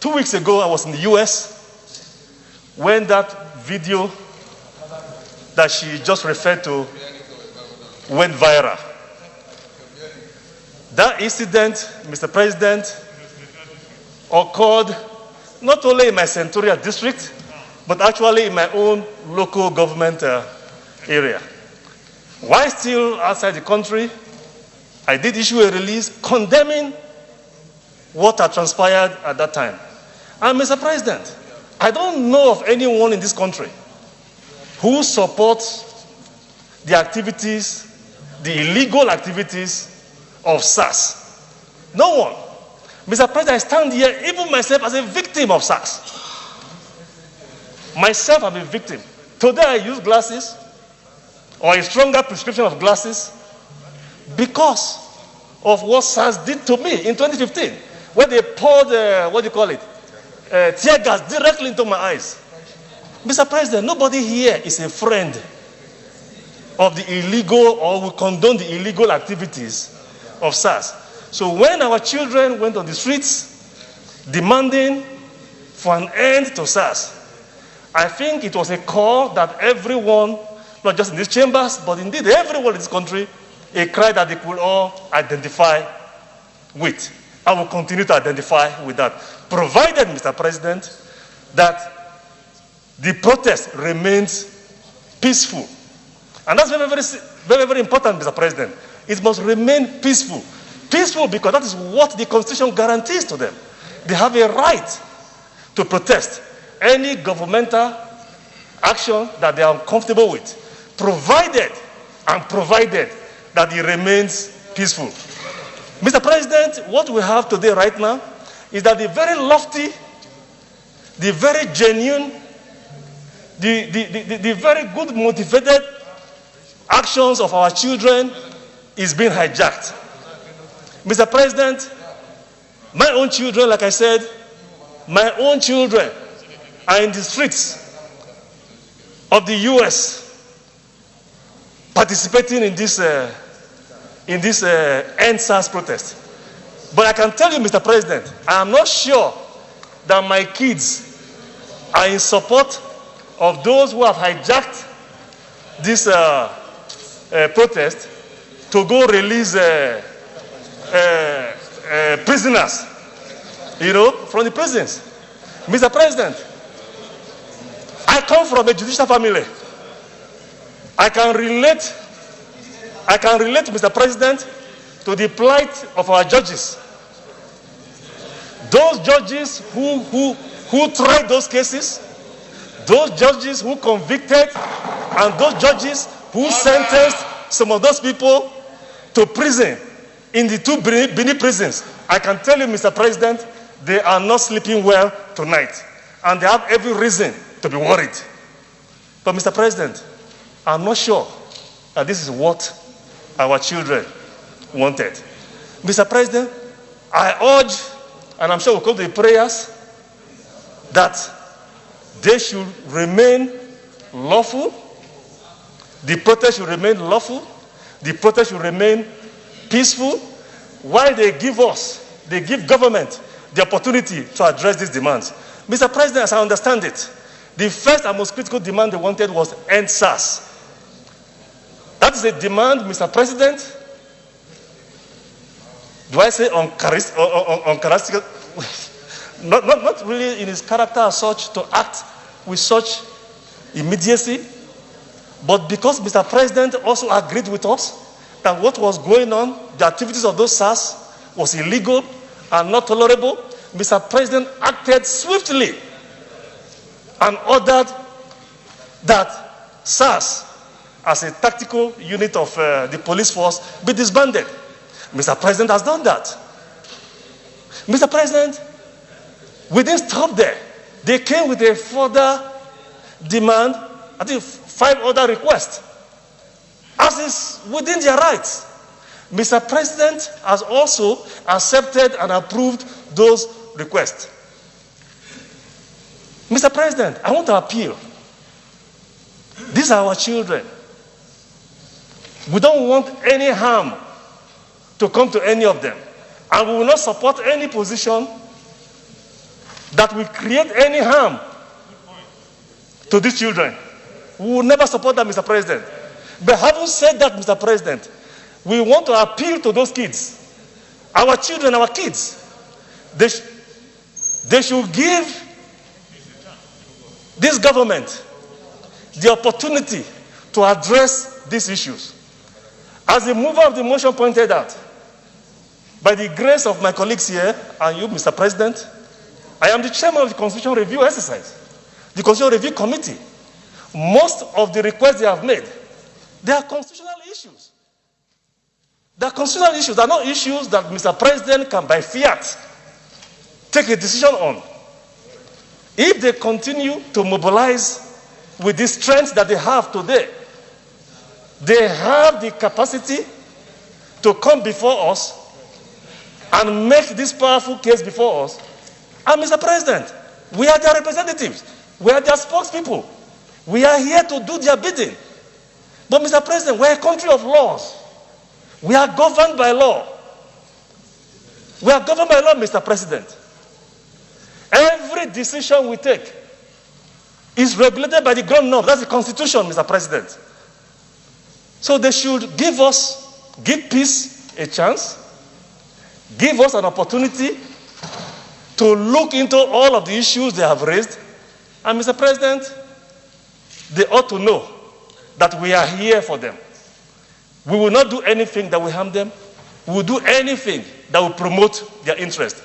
2 weeks ago, I was in the US when that video that she just referred to went viral. That incident, Mr. President, occurred not only in my senatorial district, but actually in my own local government area. While still outside the country, I did issue a release condemning what had transpired at that time. And Mr. President, I don't know of anyone in this country who supports the activities, the illegal activities of SARS. No one. Mr. President, I stand here, even myself, as a victim of SARS. Myself, I'm a victim. Today, I use glasses, or a stronger prescription of glasses, because of what SARS did to me in 2015, when they poured, tear gas directly into my eyes. Mr. President, nobody here is a friend of the illegal or will condone the illegal activities of SARS. So when our children went on the streets demanding for an end to SARS, I think it was a call that everyone, not just in these chambers, but indeed everyone in this country, a cry that they could all identify with. I will continue to identify with that, provided, Mr. President, that the protest remains peaceful. And that's very, very, very, very important, Mr. President. It must remain peaceful. Peaceful because that is what the Constitution guarantees to them. They have a right to protest any governmental action that they are uncomfortable with, provided that it remains peaceful. Mr. President, what we have today right now is that the very lofty, the very genuine, the very good motivated actions of our children is being hijacked. Mr. President, my own children, like I said, my own children are in the streets of the US participating in this End SARS protest. But I can tell you, Mr. President, I am not sure that my kids are in support of those who have hijacked this protest to go release prisoners, from the prisons. Mr. President, I come from a judicial family. I can relate, Mr. President, to the plight of our judges. Those judges who tried those cases, those judges who convicted, and those judges who sentenced some of those people to prison in the two Benin prisons. I can tell you, Mr. President, they are not sleeping well tonight. And they have every reason to be worried. But, Mr. President, I'm not sure that this is what our children wanted. Mr. President, I urge, and I'm sure we'll come to the prayers, that they should remain lawful. The protest should remain lawful. The protest should remain peaceful, while they give government the opportunity to address these demands. Mr. President, as I understand it, the first and most critical demand they wanted was end SARS. That is a demand, Mr. President, do I say uncharacteristic? Not really in his character as such to act with such immediacy, but because Mr. President also agreed with us that what was going on, the activities of those SARS was illegal and not tolerable, Mr. President acted swiftly and ordered that SARS, as a tactical unit of the police force, be disbanded. Mr. President has done that. Mr. President, we didn't stop there. They came with a further demand, I think 5 other requests, as is within their rights. Mr. President has also accepted and approved those requests. Mr. President, I want to appeal. These are our children. We don't want any harm to come to any of them. And we will not support any position that will create any harm to these children. We will never support that, Mr. President. But having said that, Mr. President, we want to appeal to those kids, our children, our kids. They should give this government the opportunity to address these issues. As the mover of the motion pointed out, by the grace of my colleagues here and you, Mr. President, I am the chairman of the Constitutional Review Exercise, the Constitutional Review Committee. Most of the requests they have made, they are constitutional issues. They are constitutional issues. They are not issues that Mr. President can, by fiat, take a decision on. If they continue to mobilize with the strength that they have today, they have the capacity to come before us and make this powerful case before us. And Mr. President, we are their representatives. We are their spokespeople. We are here to do their bidding. But Mr. President, we're a country of laws. We are governed by law. We are governed by law, Mr. President. Every decision we take is regulated by the ground norm. That's the Constitution, Mr. President. So they should give peace a chance, give us an opportunity to look into all of the issues they have raised. And Mr. President, they ought to know that we are here for them. We will not do anything that will harm them. We will do anything that will promote their interest.